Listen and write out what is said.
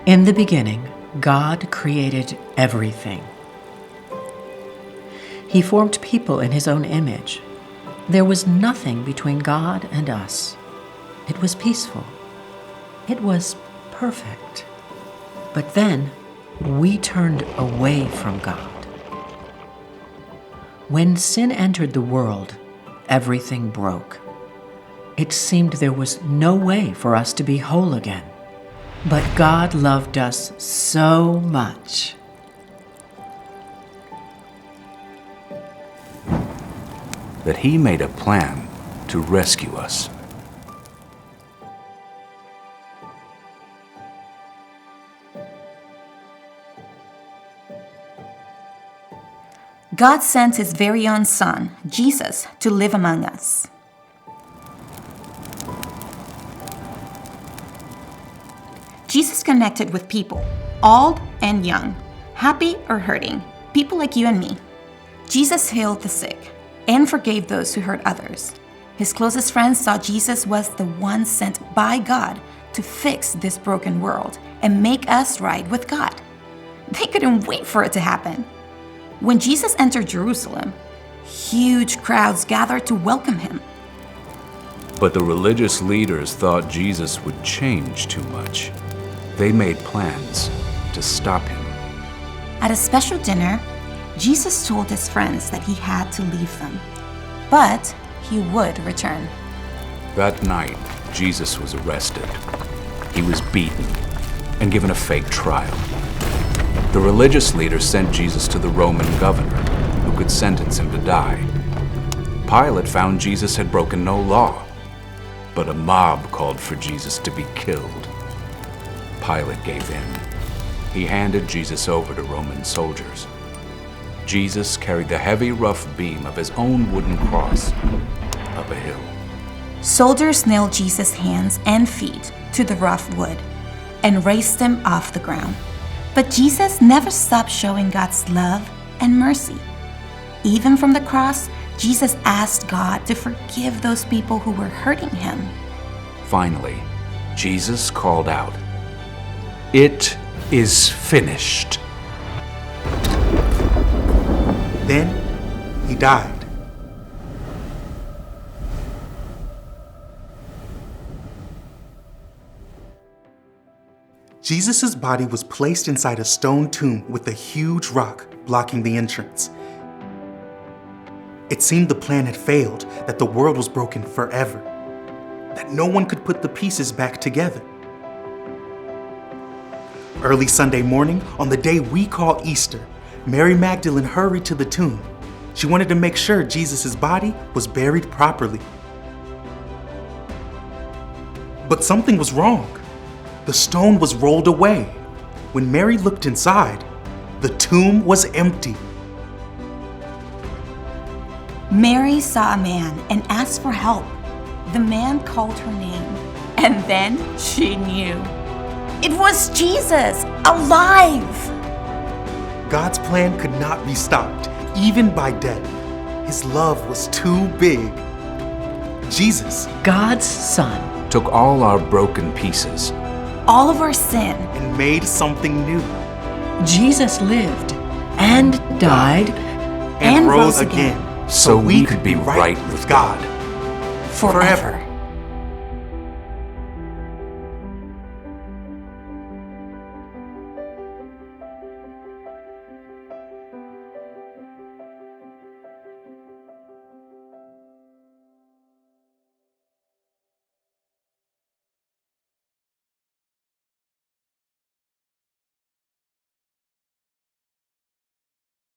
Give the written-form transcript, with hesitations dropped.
In the beginning, God created everything. He formed people in His own image. There was nothing between God and us. It was peaceful. It was perfect. But then we turned away from God. When sin entered the world, everything broke. It seemed there was no way for us to be whole again. But God loved us so much. That He made a plan to rescue us. God sent His very own Son, Jesus, to live among us. Jesus connected with people, old and young, happy or hurting, people like you and me. Jesus healed the sick and forgave those who hurt others. His closest friends saw Jesus was the one sent by God to fix this broken world and make us right with God. They couldn't wait for it to happen. When Jesus entered Jerusalem, huge crowds gathered to welcome Him. But the religious leaders thought Jesus would change too much. They made plans to stop Him. At a special dinner, Jesus told His friends that He had to leave them, but He would return. That night, Jesus was arrested. He was beaten and given a fake trial. The religious leaders sent Jesus to the Roman governor, who could sentence him to die. Pilate found Jesus had broken no law, but a mob called for Jesus to be killed. Pilate gave in. He handed Jesus over to Roman soldiers. Jesus carried the heavy, rough beam of His own wooden cross up a hill. Soldiers nailed Jesus' hands and feet to the rough wood and raised Him off the ground. But Jesus never stopped showing God's love and mercy. Even from the cross, Jesus asked God to forgive those people who were hurting Him. Finally, Jesus called out, "It is finished." Then He died. Jesus' body was placed inside a stone tomb with a huge rock blocking the entrance. It seemed the plan had failed, that the world was broken forever, that no one could put the pieces back together. Early Sunday morning, on the day we call Easter, Mary Magdalene hurried to the tomb. She wanted to make sure Jesus' body was buried properly. But something was wrong. The stone was rolled away. When Mary looked inside, the tomb was empty. Mary saw a man and asked for help. The man called her name, and then she knew. It was Jesus, alive! God's plan could not be stopped, even by death. His love was too big. Jesus, God's Son, Took all our broken pieces. All of our sin. and made something new, Jesus lived and died and And rose rose again. again, So we could be right with God. Forever.